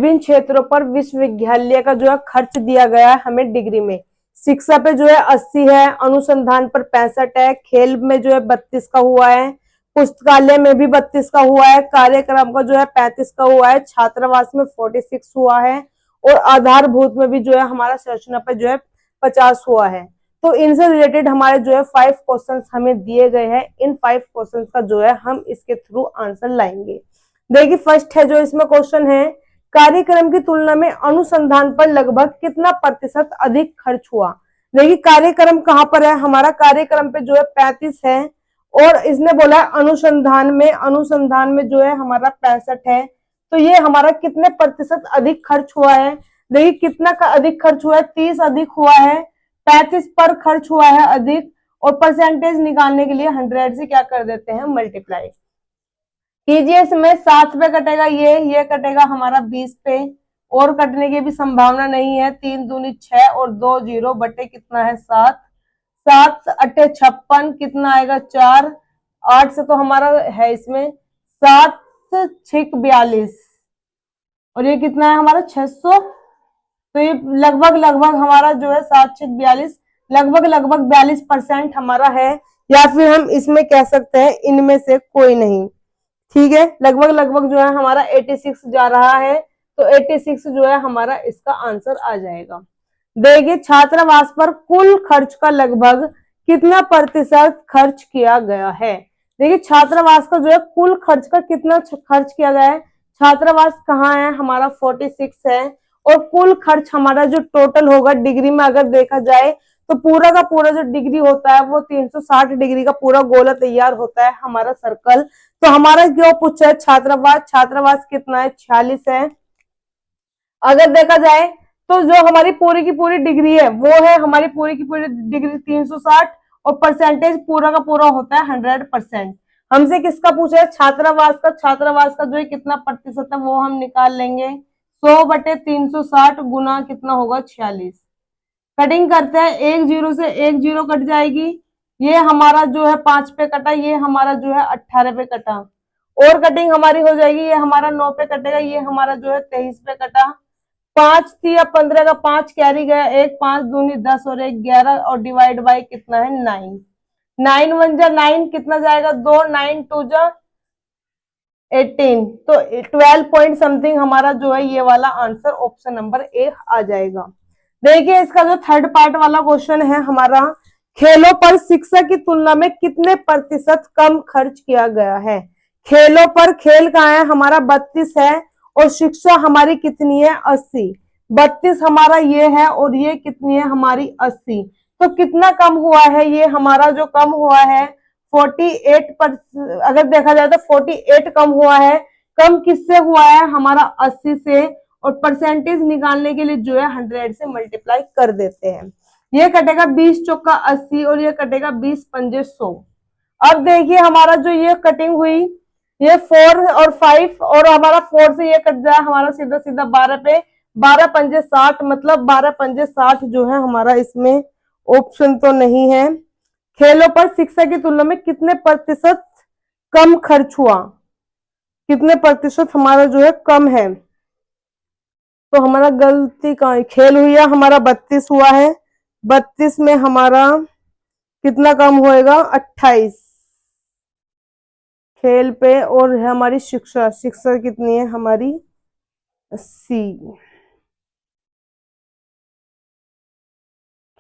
विभिन्न क्षेत्रों पर विश्वविद्यालय का जो है खर्च दिया गया है हमें डिग्री में। शिक्षा पे जो है 80 है, अनुसंधान पर 65 है, खेल में जो है 32 का हुआ है, पुस्तकालय में भी 32 का हुआ है, कार्यक्रम का जो है 35 का हुआ है, छात्रावास में 46 हुआ है और आधारभूत में भी जो है हमारा संरचना पे जो है 50 हुआ है। तो इनसे रिलेटेड हमारे जो है 5 क्वेश्चंस हमें दिए गए हैं। इन 5 क्वेश्चंस का जो है हम इसके थ्रू आंसर लाएंगे। देखिए फर्स्ट है जो इसमें क्वेश्चन है, कार्यक्रम की तुलना में अनुसंधान पर लगभग कितना प्रतिशत अधिक खर्च हुआ। देखिए कार्यक्रम कहां पर है, हमारा कार्यक्रम पे जो है 35 है और इसने बोला अनुसंधान में जो है हमारा 65 है। तो ये हमारा कितने प्रतिशत अधिक खर्च हुआ है। देखिए कितना का अधिक खर्च हुआ है, 30 अधिक हुआ है, 35 पर खर्च हुआ है अधिक, और परसेंटेज निकालने के लिए 100 से क्या कर देते हैं, मल्टीप्लाई कीजिए। इसमें 7 पे कटेगा, ये कटेगा हमारा 20 पे, और कटने की भी संभावना नहीं है। 3 दूनी 6 और 2 0 बटे कितना है 7, 7 अट्ठे 56, कितना आएगा 4, 8 से तो हमारा है इसमें 7 6 42 और ये कितना है हमारा 600। तो ये लगभग हमारा जो है 7 6 42 लगभग 42% हमारा है, या फिर हम इसमें कह सकते हैं इनमें से कोई नहीं। ठीक है, लगभग जो है हमारा 86 जा रहा है, तो 86 जो है हमारा इसका आंसर आ जाएगा। देखिए छात्रावास पर कुल खर्च का लगभग कितना प्रतिशत खर्च किया गया है। देखिए छात्रावास का जो है कुल खर्च का कितना खर्च किया गया है, छात्रावास कहाँ है हमारा 46 है, और कुल खर्च हमारा जो टोटल होगा डिग्री में अगर देखा जाए तो पूरा का पूरा जो डिग्री होता है वो 360 डिग्री का पूरा गोला तैयार होता है हमारा सर्कल। तो हमारा जो पूछा है छात्रावास कितना है 46 है। अगर देखा जाए तो जो हमारी पूरी की पूरी डिग्री है वो है हमारी पूरी की पूरी डिग्री 360 और परसेंटेज पूरा का पूरा होता है 100%। हमसे किसका पूछा है, छात्रावास का जो है कितना प्रतिशत है वो हम निकाल लेंगे। 100 बटे 360 गुना कितना होगा 46। कटिंग करते हैं, 1 0 से 1 0 कट जाएगी, ये हमारा जो है 5 पे कटा, ये हमारा जो है 18 पे कटा, और कटिंग हमारी हो जाएगी, ये हमारा 9 पे कटेगा, ये हमारा जो है 23 पे कटा। 5 या 15 का 5 कैरी गया, 1 5 दूनी 10 और 1 11 और डिवाइड बाई कितना है 9, 9 1 जा 9 कितना जाएगा 2, 9 2 जा 18, तो 12 पॉइंट समथिंग हमारा जो है ये वाला आंसर ऑप्शन नंबर ए आ जाएगा। देखिए इसका जो थर्ड पार्ट वाला क्वेश्चन है हमारा, खेलों पर शिक्षा की तुलना में कितने प्रतिशत कम खर्च किया गया है। खेलों पर, खेल कहाँ है हमारा 32 है, और शिक्षा हमारी कितनी है 80। 32 हमारा ये है और ये कितनी है हमारी 80, तो कितना कम हुआ है, ये हमारा जो कम हुआ है 48 पर, अगर देखा जाए तो 48 कम हुआ है। कम किससे हुआ है हमारा 80 से, और परसेंटेज निकालने के लिए जो है 100 से मल्टीप्लाई कर देते हैं। ये कटेगा 20 चौका 80 और ये कटेगा 20 पंजे 100। अब देखिए हमारा जो ये कटिंग हुई, ये 4 और 5 और हमारा 4 से ये कट जाए हमारा सीधा सीधा 12 पे, 12 पंजे 60, मतलब 12 पंजे 60 जो है हमारा इसमें ऑप्शन तो नहीं है। खेलों पर शिक्षा की तुलना में कितने प्रतिशत कम खर्च हुआ, कितने प्रतिशत हमारा जो है कम है, तो हमारा गलती कहाँ है, खेल हुआ हमारा 32 हुआ है, 32 में हमारा कितना कम होएगा 28 खेल पे, और हमारी शिक्षा कितनी है हमारी 80।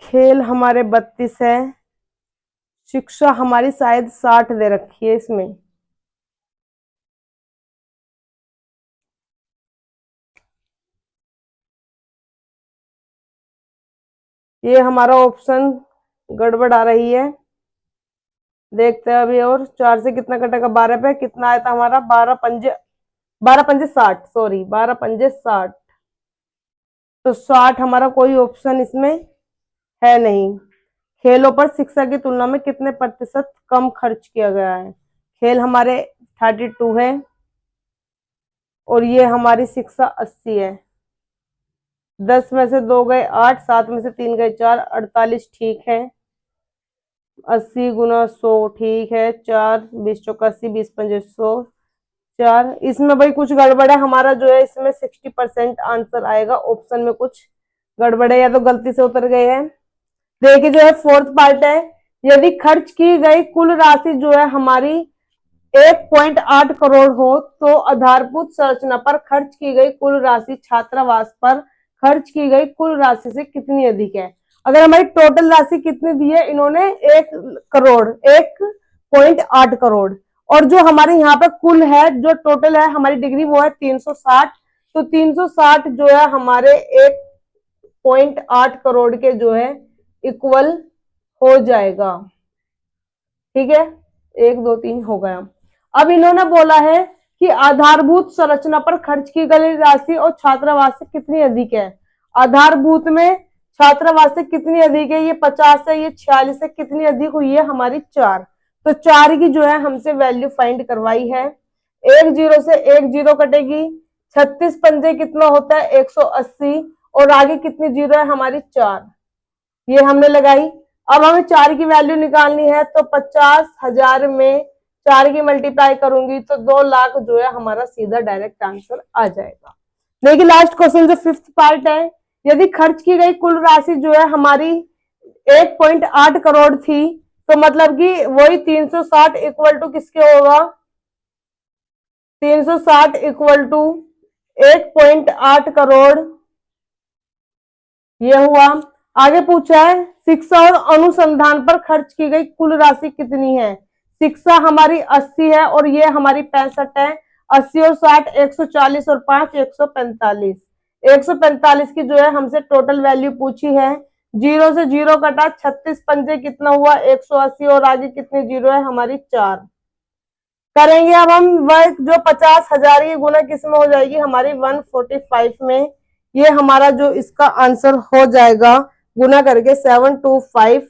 खेल हमारे 32 है, शिक्षा हमारी शायद 60 दे रखी है इसमें। ये हमारा ऑप्शन गड़बड़ आ रही है, देखते हैं अभी। और 4 से कितना कटेगा 12 पे, कितना आया था हमारा 12 पंजे 60, सॉरी 12 पंजे 60, तो 60 हमारा कोई ऑप्शन इसमें है नहीं। खेलों पर शिक्षा की तुलना में कितने प्रतिशत कम खर्च किया गया है, खेल हमारे 32 है और ये हमारी शिक्षा 80 है। 10 में से 2 गए 8, 7 में से 3 गए 4, 48 ठीक है। 80 गुना 100 ठीक है, 4 20 चौका 80, 20 पंजे 100, 4। इसमें भाई कुछ गड़बड़ है, हमारा जो है इसमें 60% आंसर आएगा, ऑप्शन में कुछ गड़बड़ है या तो गलती से उतर गए हैं। देखिए जो है फोर्थ पार्ट है, यदि खर्च की गई कुल राशि जो है हमारी 1.8 करोड़ हो तो आधारभूत संरचना पर खर्च की गई कुल राशि छात्रावास पर खर्च की गई कुल राशि से कितनी अधिक है। अगर हमारी टोटल राशि कितनी दी है इन्होंने 1 करोड़ 1.8 करोड़, और जो हमारे यहाँ पे कुल है जो टोटल है हमारी डिग्री वो है 360, तो 360 जो है हमारे 1.8 करोड़ के जो है इक्वल हो जाएगा। ठीक है, 1 2 3 हो गया। अब इन्होंने बोला है कि आधारभूत संरचना पर खर्च की गई राशि और छात्रावास से कितनी अधिक है। आधारभूत में छात्रावास से कितनी अधिक है, ये 50 है, ये 46 है, कितनी अधिक हुई है हमारी 4। तो 4 की जो है हमसे वैल्यू फाइंड करवाई है। 1 0 से 1 0 कटेगी, 36 पंजे कितना होता है 180, और आगे कितनी जीरो है हमारी 4, ये हमने लगाई। अब हमें 4 की वैल्यू निकालनी है, तो 50,000 में 4 की मल्टीप्लाई करूंगी तो 2 लाख जो है हमारा सीधा डायरेक्ट आंसर आ जाएगा। देखिए लास्ट क्वेश्चन जो फिफ्थ पार्ट है, यदि खर्च की गई कुल राशि जो है हमारी 1.8 करोड़ थी, तो मतलब कि वही 360 इक्वल टू किसके होगा, 360 इक्वल टू 1.8 करोड़, ये हुआ। आगे पूछा है शिक्षा और अनुसंधान पर खर्च की गई कुल राशि कितनी है। शिक्षा हमारी 80 है और ये हमारी 65 है। 80 और 60 140 और 5 145। 145 की जो है हमसे टोटल वैल्यू पूछी है। 0 से 0 कटा, 36 पंजे कितना हुआ 180, और आगे कितनी जीरो है हमारी 4। करेंगे अब हम वह जो 50,000 की गुना किस में हो जाएगी हमारी 145 में। ये हमारा जो इसका आंसर हो जाएगा गुना करके 725,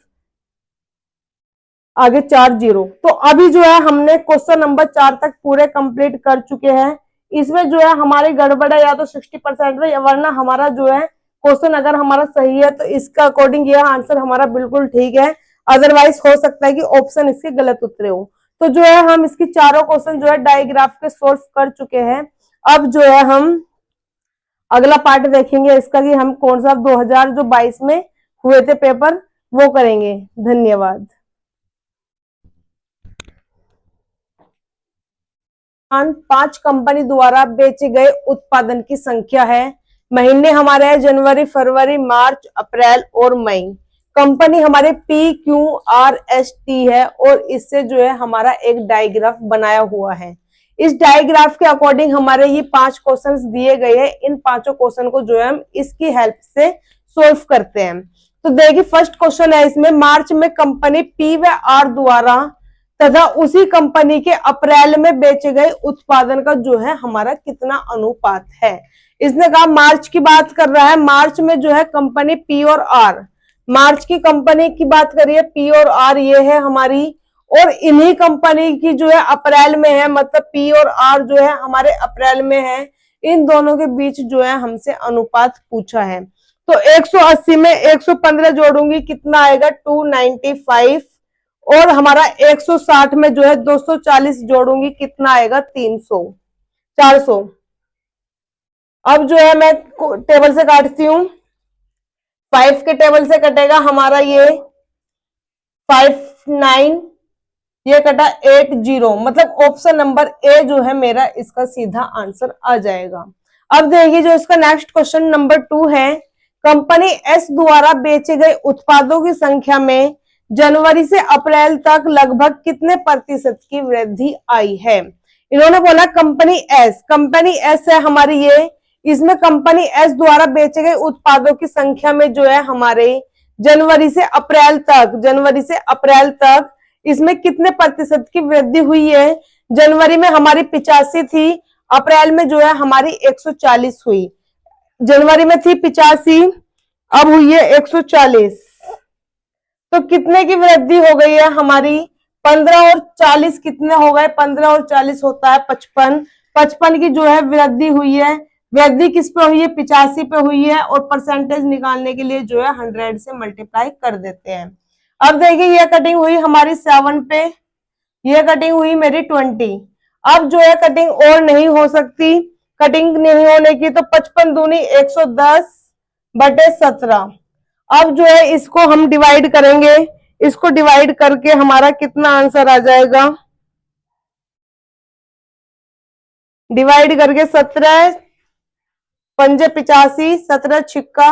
आगे 4 0। तो अभी जो है हमने क्वेश्चन नंबर 4 तक पूरे कंप्लीट कर चुके हैं। इसमें जो है हमारी गड़बड़ है या तो 60% में, वरना हमारा जो है क्वेश्चन अगर हमारा सही है तो इसका अकॉर्डिंग यह आंसर हमारा बिल्कुल ठीक है। अदरवाइज हो सकता है कि ऑप्शन इसके गलत उतरे हो। तो जो है हम इसकी चारों क्वेश्चन जो है डायग्राफ के सोल्व कर चुके हैं। अब जो है हम अगला पार्ट देखेंगे इसका कि हम कौन सा 2022 में हुए थे पेपर वो करेंगे। धन्यवाद। 5 कंपनी द्वारा बेचे गए उत्पादन की संख्या है। महीने हमारे हैं जनवरी, फरवरी, मार्च, अप्रैल और मई। कंपनी हमारे PQRST है और इससे जो है हमारा एक डायग्राफ बनाया हुआ है। इस डायग्राफ के अकॉर्डिंग हमारे ये 5 क्वेश्चंस दिए गए हैं। इन पांचों क्वेश्चन को जो है हम इसकी हेल्प से सोल्व करते हैं। तो देखिए फर्स्ट क्वेश्चन है इसमें, मार्च में कंपनी P व R द्वारा तथा उसी कंपनी के अप्रैल में बेचे गए उत्पादन का जो है हमारा कितना अनुपात है। इसने कहा मार्च की बात कर रहा है। मार्च में जो है कंपनी P और R, मार्च की कंपनी की बात करिए P और R ये है हमारी, और इन्हीं कंपनी की जो है अप्रैल में है, मतलब P और R जो है हमारे अप्रैल में है। इन दोनों के बीच जो है हमसे अनुपात पूछा है। तो 180 में 115 जोड़ूंगी कितना आएगा 295, और हमारा 160 में जो है 240 जोड़ूंगी कितना आएगा 300 400। अब जो है मैं टेबल से काटती हूँ। 5 के टेबल से कटेगा हमारा ये 59, ये कटा 80, मतलब ऑप्शन नंबर ए जो है मेरा इसका सीधा आंसर आ जाएगा। अब देखिए जो इसका नेक्स्ट क्वेश्चन नंबर 2 है, कंपनी एस द्वारा बेचे गए उत्पादों की संख्या में जनवरी से अप्रैल तक लगभग कितने प्रतिशत की वृद्धि आई है। इन्होंने बोला कंपनी एस है हमारी ये, इसमें कंपनी एस द्वारा बेचे गए उत्पादों की संख्या में जो है हमारे जनवरी से अप्रैल तक इसमें कितने प्रतिशत की वृद्धि हुई है। जनवरी में हमारी 85 थी, अप्रैल में जो है हमारी 140 हुई। जनवरी में थी 85, अब हुई है 140, तो कितने की वृद्धि हो गई है हमारी 15 और 40 कितने हो गए, 15 और 40 होता है 55। 55 की जो है वृद्धि हुई है। वृद्धि किस पे हुई है 85 पे हुई है, और परसेंटेज निकालने के लिए जो है 100 से मल्टीप्लाई कर देते हैं। अब देखिए ये कटिंग हुई हमारी 7 पे, ये कटिंग हुई मेरी 20। अब जो है कटिंग और नहीं हो सकती, कटिंग नहीं होने की, तो 55 दूनी 110 बटे 17। अब जो है इसको हम डिवाइड करेंगे, इसको डिवाइड करके हमारा कितना आंसर आ जाएगा, डिवाइड करके 17 पंजे 85, 17 छिक्का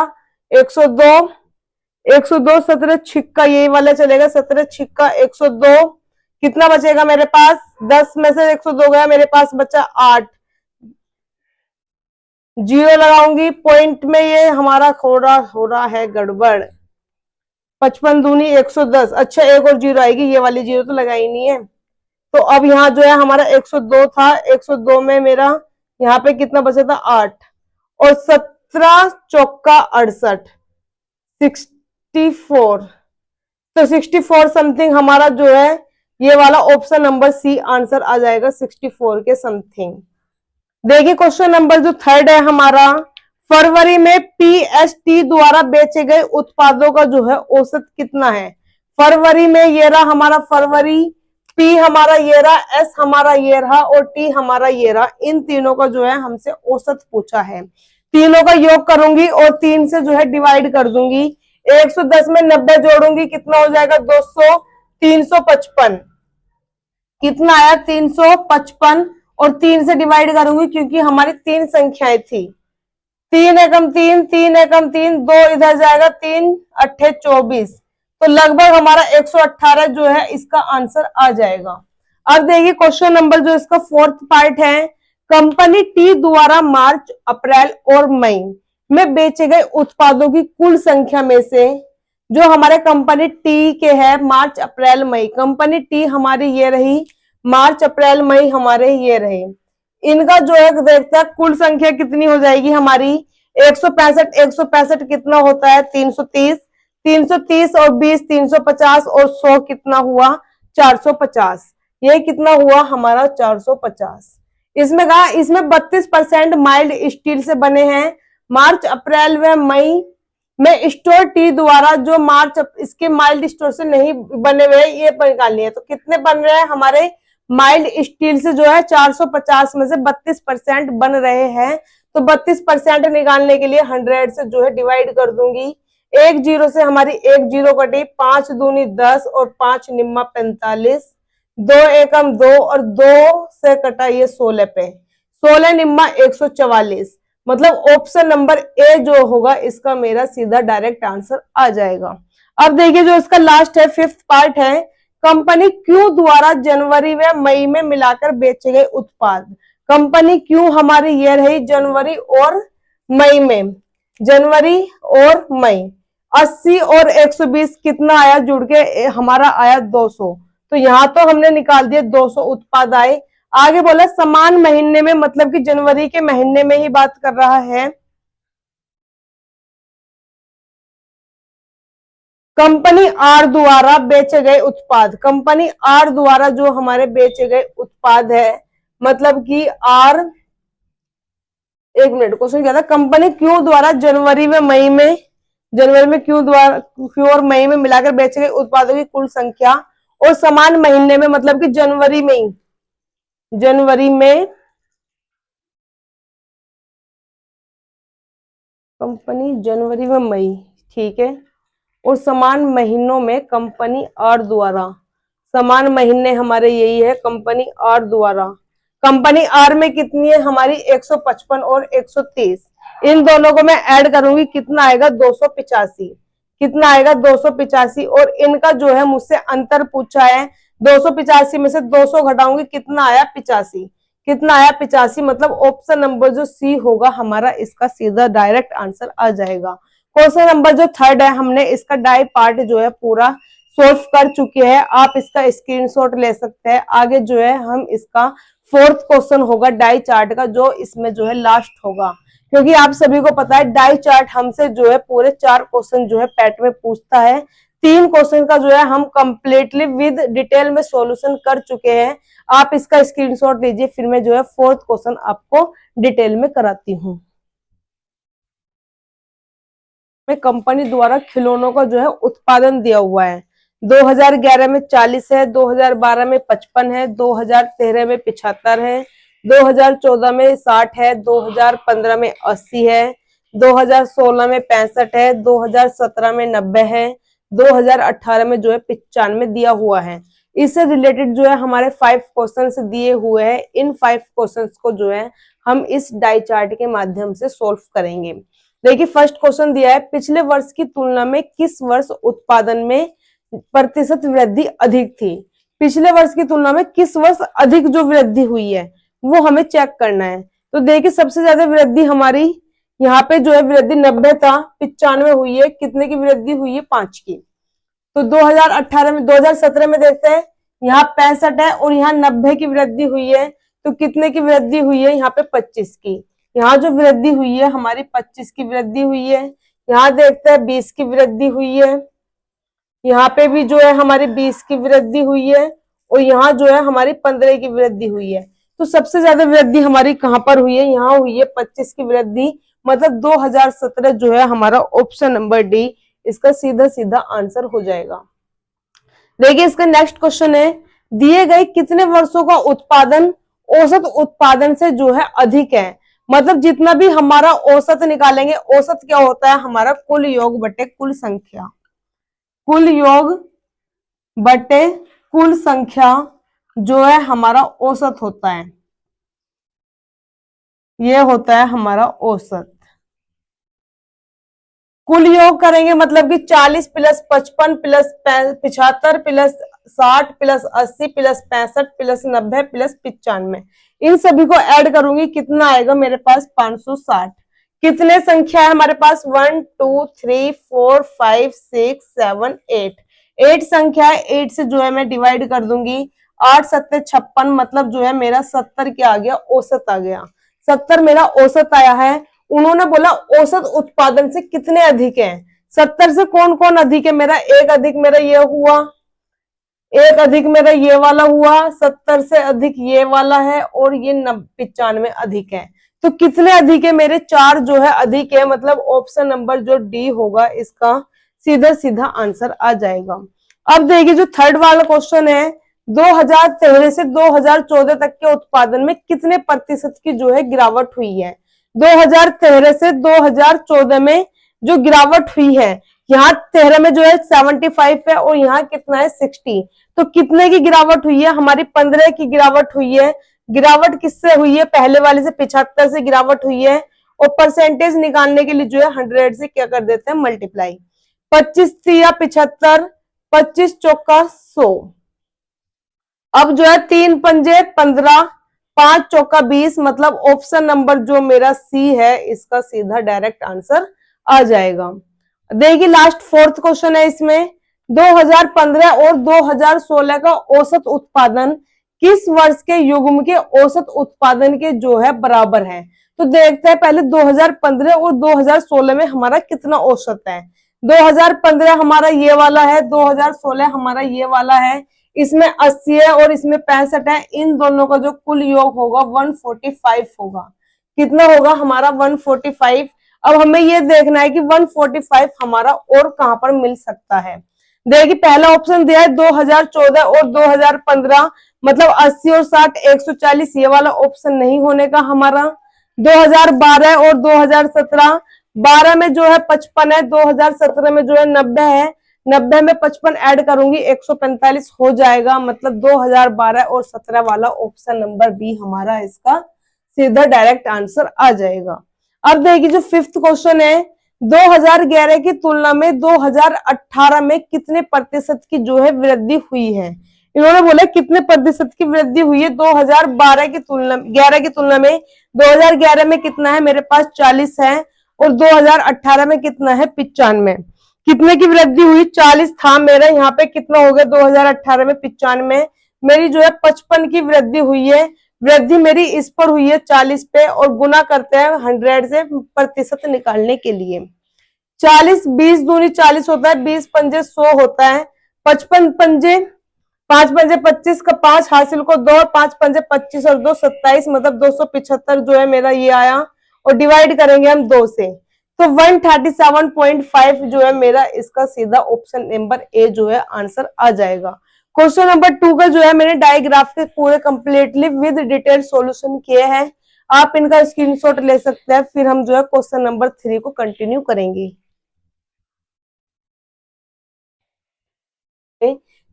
102, 102 17 छिक्का यही वाला चलेगा, 17 छिक्का 102। कितना बचेगा मेरे पास, 10 में से 102 गया, मेरे पास बचा 8। जीरो लगाऊंगी पॉइंट में, ये हमारा हो रहा है गड़बड़। 55 दूनी 110, अच्छा एक और जीरो आएगी, ये वाली जीरो तो लगाई नहीं है। तो अब यहाँ जो है हमारा 102 था, 102 में मेरा यहाँ पे कितना बचा था 8, और 17 चौका 68, 64। तो 64 समथिंग हमारा जो है ये वाला ऑप्शन नंबर सी आंसर आ जाएगा, 64 के समथिंग। देखिए क्वेश्चन नंबर जो थर्ड है हमारा, फरवरी में पीएसटी द्वारा बेचे गए उत्पादों का जो है औसत कितना है। फरवरी में ये रहा हमारा फरवरी, पी हमारा ये रहा, एस हमारा ये रहा, और टी हमारा ये रहा। इन तीनों का जो है हमसे औसत पूछा है। तीनों का योग करूंगी और 3 से जो है डिवाइड कर दूंगी। 110 में 90 जोड़ूंगी, कितना हो जाएगा 200, 355। कितना आया 355, और 3 से डिवाइड करूंगी क्योंकि हमारी 3 संख्याएं थी। 3 एकम 3, 3 एकम 3, 2 इधर जाएगा, 3 अट्ठे 24। तो लगभग हमारा 118 जो है इसका आंसर आ जाएगा। अब देखिए क्वेश्चन नंबर जो इसका फोर्थ पार्ट है, कंपनी टी द्वारा मार्च अप्रैल और मई में बेचे गए उत्पादों की कुल संख्या में से, जो हमारे कंपनी टी के है मार्च अप्रैल मई, कंपनी टी हमारी ये रही, मार्च अप्रैल मई हमारे ये रहे, इनका जो है देखते हैं कुल संख्या कितनी हो जाएगी हमारी। 165, 165 कितना होता है 330, 330 और 20 350, और 100 कितना हुआ 450। ये कितना हुआ हमारा 450। इसमें कहा इसमें 32% माइल्ड स्टील से बने हैं। मार्च अप्रैल व मई में स्टोर टी द्वारा जो मार्च इसके माइल्ड स्टोर से नहीं बने हुए ये निकालनी है, तो कितने बन रहे हैं हमारे माइल्ड स्टील से जो है 450 में से 32% बन रहे हैं। तो 32% निकालने के लिए 100 से जो है डिवाइड कर दूंगी। एक जीरो से हमारी एक जीरो कटी, 5 दूनी 10 और 5 निम्मा 45, 2 एकम 2 और 2 से कटा ये 16 पे, 16 निम्मा 144। मतलब ऑप्शन नंबर ए जो होगा इसका मेरा सीधा डायरेक्ट आंसर आ जाएगा। अब देखिए जो इसका लास्ट है फिफ्थ पार्ट है, कंपनी क्यू द्वारा जनवरी व मई में मिलाकर बेचे गए उत्पाद। कंपनी क्यू हमारी ये रही जनवरी और मई में, जनवरी और मई। 80 और 120 कितना आया जुड़ के हमारा आया 200। तो यहां तो हमने निकाल दिया 200 उत्पाद आए। आगे बोला समान महीने में, मतलब कि जनवरी के महीने में ही बात कर रहा है। कंपनी आर द्वारा बेचे गए उत्पाद, कंपनी आर द्वारा जो हमारे बेचे गए उत्पाद है, मतलब कि आर, एक मिनट क्वेश्चन क्या था, कंपनी क्यू द्वारा जनवरी में मई में, जनवरी में क्यू और मई में मिलाकर बेचे गए उत्पादों की कुल संख्या, और समान महीने में मतलब कि जनवरी में ही, जनवरी में कंपनी जनवरी में मई, ठीक है, और समान महीनों में कंपनी आर द्वारा, समान महीने हमारे यही है कंपनी आर द्वारा। कंपनी आर में कितनी है हमारी 155 और 130, इन दोनों को मैं ऐड करूंगी, कितना आएगा 285, कितना आएगा 285। और इनका जो है मुझसे अंतर पूछा है, 285 में से 200 घटाऊंगी, कितना आया 85, कितना आया 85। मतलब ऑप्शन नंबर जो सी होगा हमारा इसका सीधा डायरेक्ट आंसर आ जाएगा। क्वेश्चन नंबर जो थर्ड है हमने इसका डाई पार्ट जो है पूरा सोल्व कर चुके हैं, आप इसका स्क्रीनशॉट ले सकते हैं। आगे जो है हम इसका फोर्थ क्वेश्चन होगा डाई चार्ट का, जो इसमें जो है लास्ट होगा, क्योंकि आप सभी को पता है डाई चार्ट हमसे जो है पूरे 4 क्वेश्चन जो है पैट में पूछता है। 3 क्वेश्चन का जो है हम कंप्लीटली विद डिटेल में सॉल्यूशन कर चुके हैं। आप इसका स्क्रीनशॉट लीजिए, फिर मैं जो है फोर्थ क्वेश्चन आपको डिटेल में कराती हूँ। में कंपनी द्वारा खिलौनों का जो है उत्पादन दिया हुआ है, 2011 में 40 है, 2012 में 55 है, 2013 में 75 है, 2014 में 60 है, 2015 में 80 है, 2016 में 65 है, 2017 में 90 है, 2018 में जो है 95 दिया हुआ है। इससे रिलेटेड जो है हमारे 5 क्वेश्चंस दिए हुए हैं। इन 5 क्वेश्चंस को जो है हम इस डाई चार्ट के माध्यम से सोल्व करेंगे। देखिए फर्स्ट क्वेश्चन दिया है, पिछले वर्ष की तुलना में किस वर्ष उत्पादन में प्रतिशत वृद्धि अधिक थी। पिछले वर्ष की तुलना में किस वर्ष अधिक जो वृद्धि हुई है वो हमें चेक करना है। तो देखिए सबसे ज्यादा वृद्धि हमारी यहाँ पे जो है वृद्धि 90 था, 95 हुई है, कितने की वृद्धि हुई है 5 की। तो 2017 में देखते हैं, यहाँ 65 है और यहाँ 90 की वृद्धि हुई है, तो कितने की वृद्धि हुई है यहाँ पे 25 की। यहाँ जो वृद्धि हुई है हमारी 25 की वृद्धि हुई है। यहाँ देखते हैं 20 की वृद्धि हुई है, यहाँ पे भी जो है हमारी 20 की वृद्धि हुई है और यहाँ जो है हमारी 15 की वृद्धि हुई है। तो सबसे ज्यादा वृद्धि हमारी कहां पर हुई है, यहाँ हुई है 25 की वृद्धि, मतलब 2017 जो है हमारा ऑप्शन नंबर डी इसका सीधा सीधा आंसर हो जाएगा। देखिए इसका नेक्स्ट क्वेश्चन है, दिए गए कितने वर्षों का उत्पादन औसत उत्पादन से जो है अधिक है। मतलब जितना भी हमारा औसत निकालेंगे, औसत क्या होता है हमारा कुल योग बटे कुल संख्या, कुल योग बटे कुल संख्या जो है हमारा औसत होता है, ये होता है हमारा औसत। कुल योग करेंगे मतलब कि 40 plus 55 plus 75 plus 60 plus 80 plus 65 plus 90 plus 95, इन सभी को ऐड करूंगी, कितना आएगा मेरे पास 560। कितने संख्या है हमारे पास 1 2 3 4 5 6 7 8, 8 संख्या है, 8 से जो है मैं डिवाइड कर दूंगी, 8 सत्ते 56, मतलब जो है मेरा 70 क्या आ गया, औसत आ गया। 70 मेरा औसत आया है। उन्होंने बोला औसत उत्पादन से कितने अधिक है, 70 से कौन कौन अधिक है, मेरा एक अधिक मेरा ये हुआ, एक अधिक मेरा ये वाला हुआ, 70 से अधिक ये वाला है और ये 95 अधिक है। तो कितने अधिक है मेरे, 4 जो है अधिक है, मतलब ऑप्शन नंबर जो डी होगा इसका सीधा सीधा आंसर आ जाएगा। अब देखिए जो थर्ड वाला क्वेश्चन है, 2013 से 2014 तक के उत्पादन में कितने प्रतिशत की जो है गिरावट हुई है। 2013 से 2014 में जो गिरावट हुई है, यहाँ 13 में जो है 75 है और यहाँ कितना है 60, तो कितने की गिरावट हुई है हमारी 15 की गिरावट हुई है। गिरावट किससे हुई है, पहले वाले से 75 से गिरावट हुई है, और परसेंटेज निकालने के लिए जो है 100 से क्या कर देते हैं मल्टीप्लाई, 25 या 75, 25 चौका 100, अब जो है 3 पंजे 15, 5 चौका 20, मतलब ऑप्शन नंबर जो मेरा सी है इसका सीधा डायरेक्ट आंसर आ जाएगा। देखिए लास्ट फोर्थ क्वेश्चन है, इसमें 2015 और 2016 का औसत उत्पादन किस वर्ष के युग्म के औसत उत्पादन के जो है बराबर है। तो देखते हैं पहले 2015 और 2016 में हमारा कितना औसत है। 2015 हमारा ये वाला है, 2016 हमारा ये वाला है, इसमें 80 है और इसमें 65 है, इन दोनों का जो कुल योग होगा 145 होगा। कितना होगा हमारा 145। अब हमें ये देखना है कि 145 हमारा और कहां पर मिल सकता है। देखिए पहला ऑप्शन दिया है 2014 और 2015, मतलब 80 और 60 140, ये वाला ऑप्शन नहीं होने का हमारा। 2012 और 2017, 12 में जो है 55 है, 2017 में जो है 90 है, 90 में 55 ऐड करूंगी 145 हो जाएगा, मतलब 2012 और 17 वाला ऑप्शन नंबर बी हमारा इसका सीधा डायरेक्ट आंसर आ जाएगा। अब देखिए जो फिफ्थ क्वेश्चन है, 2011 की तुलना में 2018 में कितने प्रतिशत की जो है वृद्धि हुई है। इन्होंने बोला कितने प्रतिशत की वृद्धि हुई है 2012 की तुलना 11 की तुलना में। 2011 में कितना है मेरे पास 40 है और 2018 में कितना है 95। कितने की वृद्धि हुई, 40 था मेरा, यहाँ पे कितना हो गया 2018 में 95, मेरी जो है 55 की वृद्धि हुई है। वृद्धि मेरी इस पर हुई है 40 पे, और गुना करते हैं 100 से प्रतिशत निकालने के लिए। 40 20 दूनी 40 होता है, 20 पंजे 100 होता है, 55 पंजे 5 पंजे 25 का 5 हासिल को 2, 5 पंजे 25 और 2 27, मतलब 275 जो है मेरा ये आया, और डिवाइड करेंगे हम 2 से, तो 137.5 जो है मेरा इसका सीधा ऑप्शन नंबर ए जो है आंसर आ जाएगा। क्वेश्चन नंबर 2 का जो है मैंने डायग्राफ के पूरे कंप्लीटली विद डिटेल सॉल्यूशन किए हैं, आप इनका स्क्रीनशॉट ले सकते हैं। फिर हम जो है क्वेश्चन नंबर 3 को कंटिन्यू करेंगे।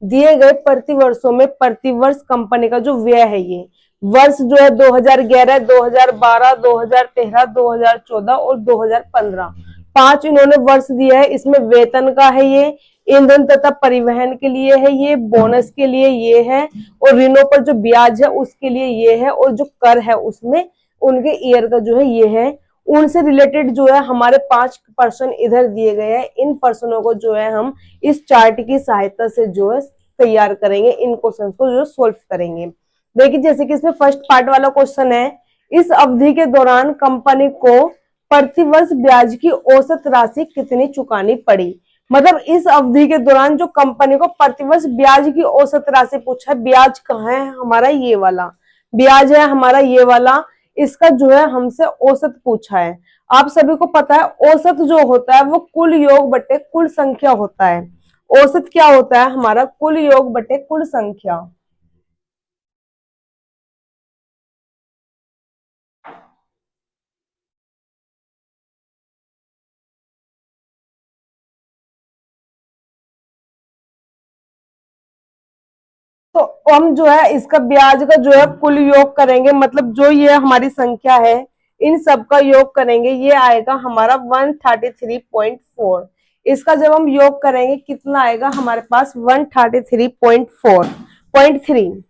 दिए गए प्रतिवर्षों में प्रतिवर्ष कंपनी का जो व्यय है, ये वर्ष जो है 2011, 2012, 2013, 2014 और 2015, 5 इन्होंने वर्ष दिया है। इसमें वेतन का है, ये ईंधन तथा परिवहन के लिए है, ये बोनस के लिए ये है, और ऋणों पर जो ब्याज है उसके लिए ये है, और जो कर है उसमें उनके ईयर का जो है ये है। उनसे रिलेटेड जो है हमारे 5% इधर दिए गए हैं। इन पर्सनों को जो है हम इस चार्ट की सहायता से जो है तैयार करेंगे, इन क्वेश्चन को जो सॉल्व करेंगे। देखिए जैसे कि इसमें फर्स्ट पार्ट वाला क्वेश्चन है, इस अवधि के दौरान कंपनी को प्रतिवर्ष ब्याज की औसत राशि कितनी चुकानी पड़ी। मतलब इस अवधि के दौरान जो कंपनी को प्रतिवर्ष ब्याज की औसत राशि पूछा है, ब्याज कहाँ है हमारा, ये वाला ब्याज है हमारा, ये वाला, इसका जो है हमसे औसत पूछा है। आप सभी को पता है औसत जो होता है वो कुल योग बटे कुल संख्या होता है। औसत क्या होता है हमारा, कुल योग बटे कुल संख्या। तो हम जो है इसका ब्याज का जो है कुल योग करेंगे, मतलब जो ये हमारी संख्या है इन सब का योग करेंगे, ये आएगा हमारा 133.4। इसका जब हम योग करेंगे कितना आएगा हमारे पास, 133.4.3,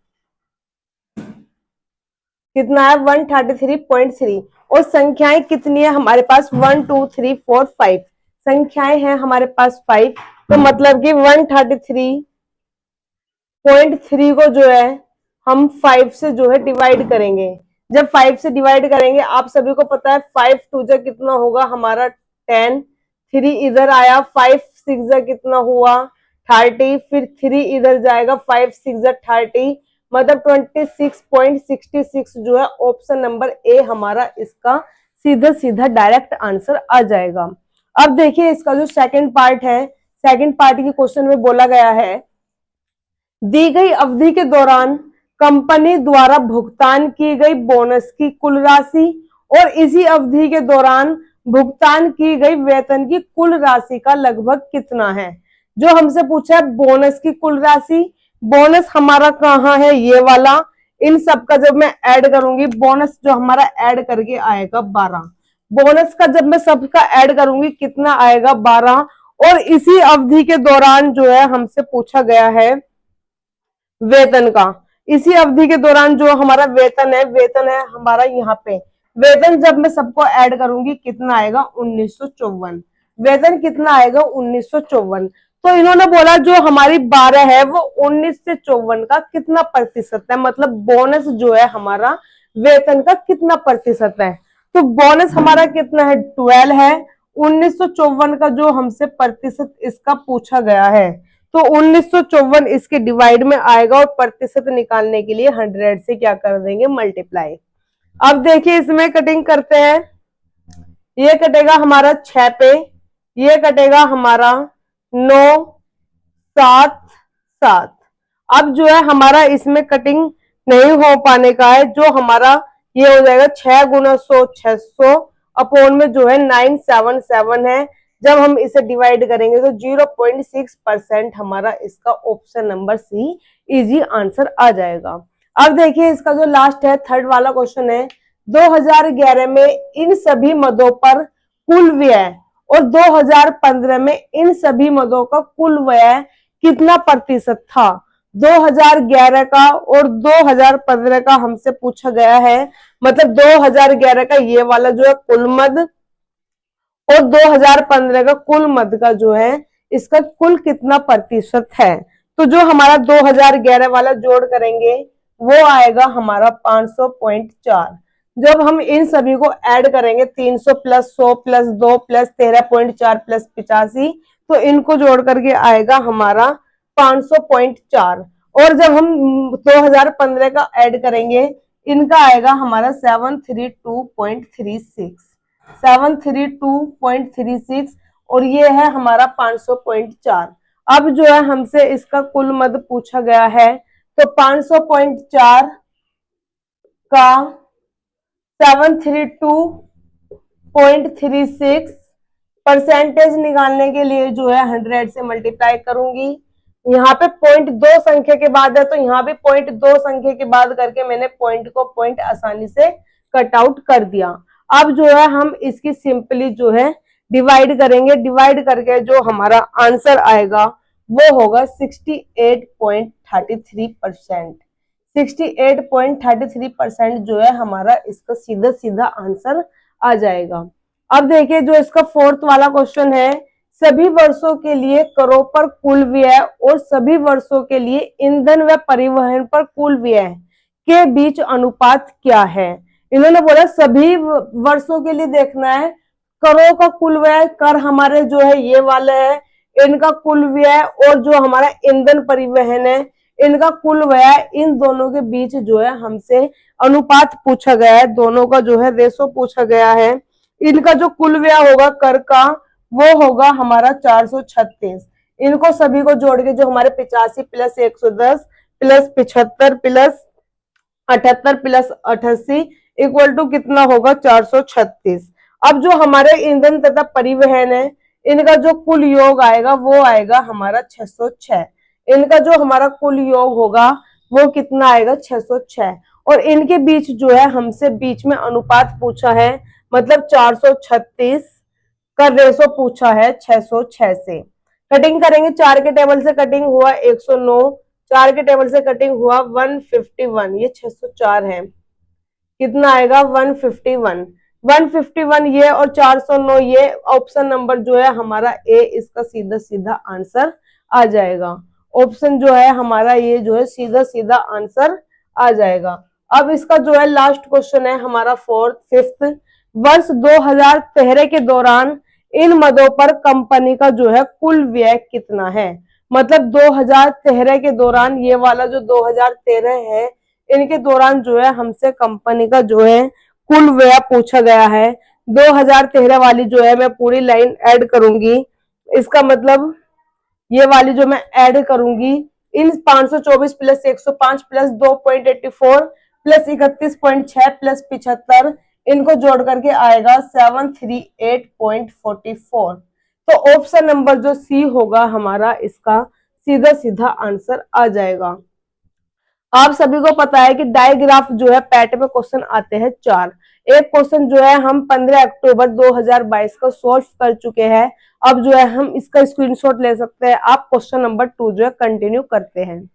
कितना है 133.3। और संख्याएं कितनी है हमारे पास, 1 2 3 4 5 संख्याएं हैं हमारे पास 5। तो मतलब कि 133.3 को जो है हम 5 से जो है डिवाइड करेंगे। जब 5 से डिवाइड करेंगे, आप सभी को पता है 5 टू जा कितना होगा हमारा 10, 3 इधर आया, 5 6 जा कितना हुआ 30, फिर 3 इधर जाएगा, 5 6 जा 30, मतलब 26.66 जो है ऑप्शन नंबर ए हमारा इसका सीधा सीधा डायरेक्ट आंसर आ जाएगा। अब देखिए इसका जो सेकंड पार्ट है, सेकंड पार्ट के क्वेश्चन में बोला गया है, दी गई अवधि के दौरान कंपनी द्वारा भुगतान की गई बोनस की कुल राशि और इसी अवधि के दौरान भुगतान की गई वेतन की कुल राशि का लगभग कितना है। जो हमसे पूछा है बोनस की कुल राशि, बोनस हमारा कहाँ है, ये वाला, इन सब का जब मैं ऐड करूंगी, बोनस जो हमारा ऐड करके आएगा 12, बोनस का जब मैं सबका ऐड करूंगी कितना आएगा 12। और इसी अवधि के दौरान जो है हमसे पूछा गया है वेतन का, इसी अवधि के दौरान जो हमारा वेतन है हमारा यहाँ पे, वेतन जब मैं सबको ऐड करूंगी कितना आएगा 1954, वेतन कितना आएगा 1954। तो इन्होंने बोला जो हमारी 12 है वो 19 से 54 का कितना प्रतिशत है, मतलब बोनस जो है हमारा वेतन का कितना प्रतिशत है। तो बोनस हमारा कितना है 12 है, 1954 का जो हमसे प्रतिशत इसका पूछा गया है, तो 1954 इसके डिवाइड में आएगा, और प्रतिशत निकालने के लिए 100 से क्या कर देंगे मल्टीप्लाई। अब देखिए इसमें कटिंग करते हैं, ये कटेगा हमारा 6 पे, ये कटेगा हमारा 9 7 7। अब जो है हमारा इसमें कटिंग नहीं हो पाने का है, जो हमारा ये हो जाएगा 6 गुना 100 600 अपोन में जो है 977 है। जब हम इसे डिवाइड करेंगे तो 0.6% हमारा इसका option number C easy answer आ जाएगा। अब देखिए इसका जो लास्ट है थर्ड वाला क्वेश्चन है, 2011 में इन सभी मदों पर कुल व्यय और 2015 में इन सभी मदों का कुल व्यय कितना प्रतिशत था। 2011 का और 2015 का हमसे पूछा गया है, मतलब 2011 का ये वाला जो है कुल मद और 2015 का कुल मद का जो है इसका कुल कितना प्रतिशत है। तो जो हमारा 2011 वाला जोड़ करेंगे वो आएगा हमारा 500.4। जब हम इन सभी को ऐड करेंगे 300 प्लस 100 प्लस 2 प्लस 13.4 प्लस 85, तो इनको जोड़ करके आएगा हमारा 500.4। और जब हम 2015 का ऐड करेंगे इनका आएगा हमारा 732.36। 732.36 और ये है हमारा 500.4। अब जो है हमसे इसका कुल मद पूछा गया है, तो 500.4 का 732.36 परसेंटेज निकालने के लिए जो है 100 से मल्टीप्लाई करूंगी। यहाँ पे पॉइंट 2 संख्या के बाद है, तो यहाँ भी पॉइंट 2 संख्या के बाद करके मैंने पॉइंट को पॉइंट आसानी से कट आउट कर दिया। अब जो है हम इसकी सिंपली जो है डिवाइड करेंगे, डिवाइड करके जो हमारा आंसर आएगा वो होगा 68.33%। 68.33% जो है हमारा इसका सीधा सीधा आंसर आ जाएगा। अब देखिए जो इसका फोर्थ वाला क्वेश्चन है, सभी वर्षों के लिए करों पर कुल व्यय और सभी वर्षों के लिए ईंधन व परिवहन पर कुल व्यय के बीच अनुपात क्या है। इन्होंने बोला सभी वर्षों के लिए देखना है, करों का कुल व्यय, कर हमारे जो है ये वाले है, इनका कुल व्यय और जो हमारा ईंधन परिवहन है इनका कुल व्यय, इन दोनों के बीच जो है हमसे अनुपात पूछा गया है, दोनों का जो है रेशो पूछा गया है। इनका जो कुल व्यय होगा कर का वो होगा हमारा 436। इनको सभी को जोड़ के जो हमारे 85 plus 110 plus 75 plus 78 plus 88 equal to कितना होगा 436। अब जो हमारे ईंधन तथा परिवहन है इनका जो कुल योग आएगा वो आएगा हमारा 606। इनका जो हमारा कुल योग होगा वो कितना आएगा 606। और इनके बीच जो है हमसे बीच में अनुपात पूछा है, मतलब 436 का रेशो पूछा है 606 से। कटिंग करेंगे, 4 के टेबल से कटिंग हुआ 109, 4 के टेबल से कटिंग हुआ 151, ये 604 है, कितना आएगा 151। 151 ये और 409 ये, ऑप्शन नंबर जो है हमारा ए इसका सीधा सीधा आंसर आ जाएगा। ऑप्शन जो है हमारा ये जो है सीधा सीधा आंसर आ जाएगा। अब इसका जो है लास्ट क्वेश्चन है हमारा फिफ्थ, वर्ष 2013 के दौरान इन मदों पर कंपनी का जो है कुल व्यय कितना है। मतलब 2013 के दौरान, ये वाला जो 2013 है इनके दौरान जो है हमसे कंपनी का जो है कुल व्यय पूछा गया है। 2013 वाली जो है मैं पूरी लाइन ऐड करूंगी, इसका मतलब ये वाली जो मैं ऐड करूंगी, इन 524 प्लस 105 प्लस 2.84 प्लस 31.6 प्लस 75 इनको जोड़ करके आएगा 738.44। तो ऑप्शन नंबर जो सी होगा हमारा इसका सीधा सीधा आंसर आ जाएगा। आप सभी को पता है कि डायग्राफ जो है पैट में क्वेश्चन आते हैं 4। एक क्वेश्चन जो है हम 15 अक्टूबर 2022 को सॉल्व कर चुके हैं। अब जो है हम इसका स्क्रीनशॉट ले सकते हैं। आप क्वेश्चन नंबर 2 जो है कंटिन्यू करते हैं।